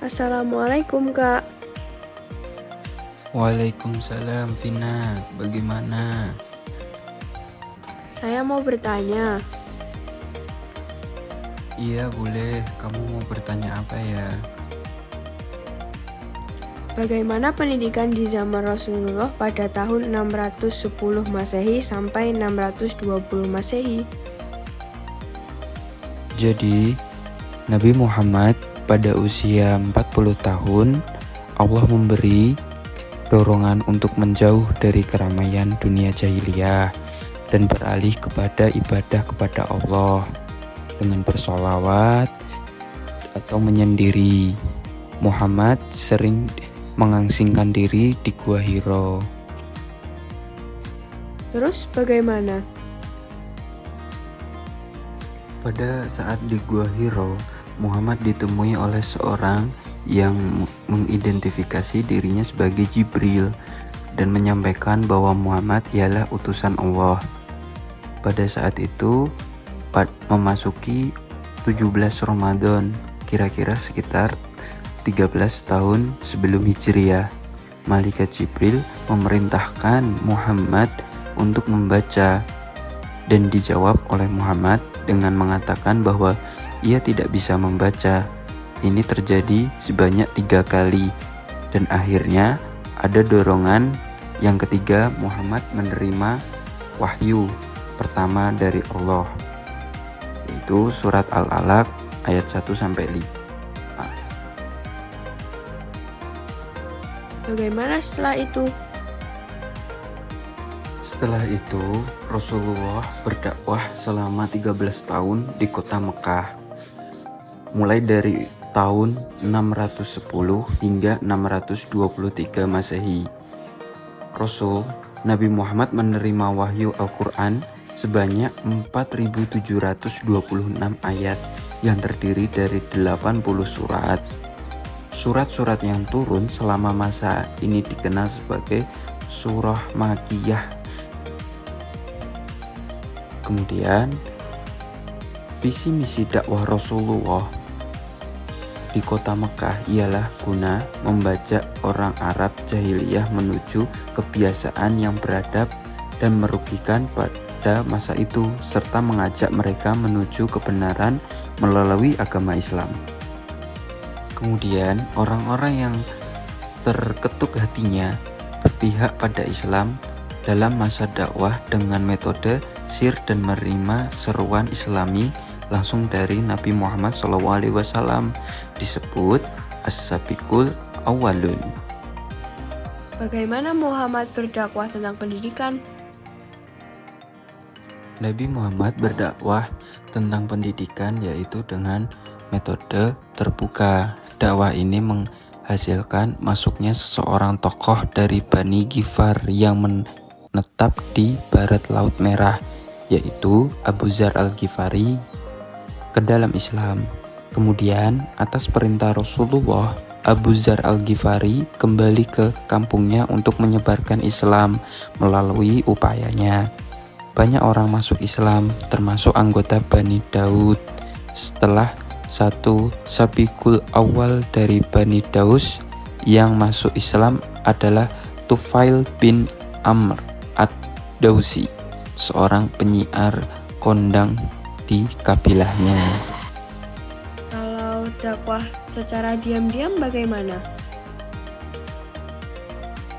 Assalamualaikum Kak. Waalaikumsalam Vina, bagaimana? Saya mau bertanya, Iya boleh, kamu mau bertanya apa ya? bagaimana pendidikan di zaman Rasulullah pada tahun 610 Masehi sampai 620 Masehi? Jadi, Nabi Muhammad pada usia 40 tahun, Allah memberi dorongan untuk menjauh dari keramaian dunia jahiliyah dan beralih kepada ibadah kepada Allah dengan bersolawat atau menyendiri. Muhammad sering mengasingkan diri di Gua Hiro. Terus bagaimana? Pada saat di Gua Hiro, Muhammad ditemui oleh seorang yang mengidentifikasi dirinya sebagai Jibril dan menyampaikan bahwa Muhammad ialah utusan Allah. Pada saat itu, memasuki 17 Ramadan, kira-kira sekitar 13 tahun sebelum Hijriah, Malaikat Jibril memerintahkan Muhammad untuk membaca dan dijawab oleh Muhammad dengan mengatakan bahwa ia tidak bisa membaca. Ini terjadi sebanyak 3 kali dan akhirnya ada dorongan yang ketiga. Muhammad menerima wahyu pertama dari Allah, yaitu surat Al-Alaq ayat 1-5. Bagaimana setelah itu? Setelah itu, Rasulullah berdakwah selama 13 tahun di kota Mekah, mulai dari tahun 610 hingga 623 Masehi. Rasul Nabi Muhammad menerima wahyu Al-Quran sebanyak 4.726 ayat yang terdiri dari 80 surat. Surat-surat yang turun selama masa ini dikenal sebagai surah Makkiyah. Kemudian, visi misi dakwah Rasulullah di kota Mekah ialah guna membajak orang Arab jahiliyah menuju kebiasaan yang beradab dan merugikan pada masa itu, serta mengajak mereka menuju kebenaran melalui agama Islam. Kemudian, orang-orang yang terketuk hatinya berpihak pada Islam dalam masa dakwah dengan metode sir dan menerima seruan Islami langsung dari Nabi Muhammad SAW, disebut As-Sabiqul Awwalun. Bagaimana Muhammad berdakwah tentang pendidikan? Nabi Muhammad berdakwah tentang pendidikan yaitu dengan metode terbuka. Dakwah ini menghasilkan masuknya seseorang tokoh dari Bani Ghifar yang menetap di barat Laut Merah, yaitu Abu Dzar Al-Ghifari, ke dalam Islam. Kemudian, atas perintah Rasulullah, Abu Dzar Al-Ghifari kembali ke kampungnya untuk menyebarkan Islam melalui upayanya. Banyak orang masuk Islam, termasuk anggota Bani Daud. Setelah satu Sabiqul Awal dari Bani Daus yang masuk Islam adalah Tufail bin Amr ad-Dausi, seorang penyiar kondang di kabilahnya. Kalau dakwah secara diam-diam bagaimana?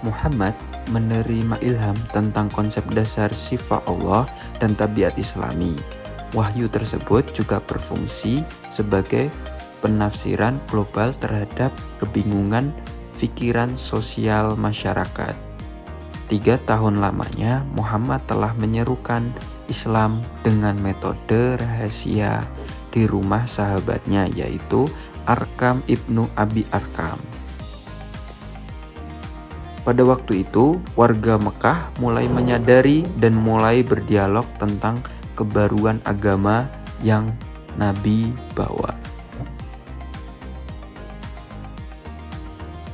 Muhammad menerima ilham tentang konsep dasar sifat Allah dan tabiat Islami. Wahyu tersebut juga berfungsi sebagai penafsiran global terhadap kebingungan pikiran sosial masyarakat. 3 tahun lamanya, Muhammad telah menyerukan Islam dengan metode rahasia di rumah sahabatnya, yaitu Arkam ibnu Abi Arkam. Pada waktu itu, warga Mekah mulai menyadari dan mulai berdialog tentang kebaruan agama yang Nabi bawa.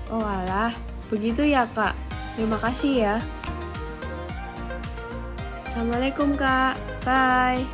Oh alah, begitu ya Kak. Terima kasih ya. Assalamualaikum Kak. Bye.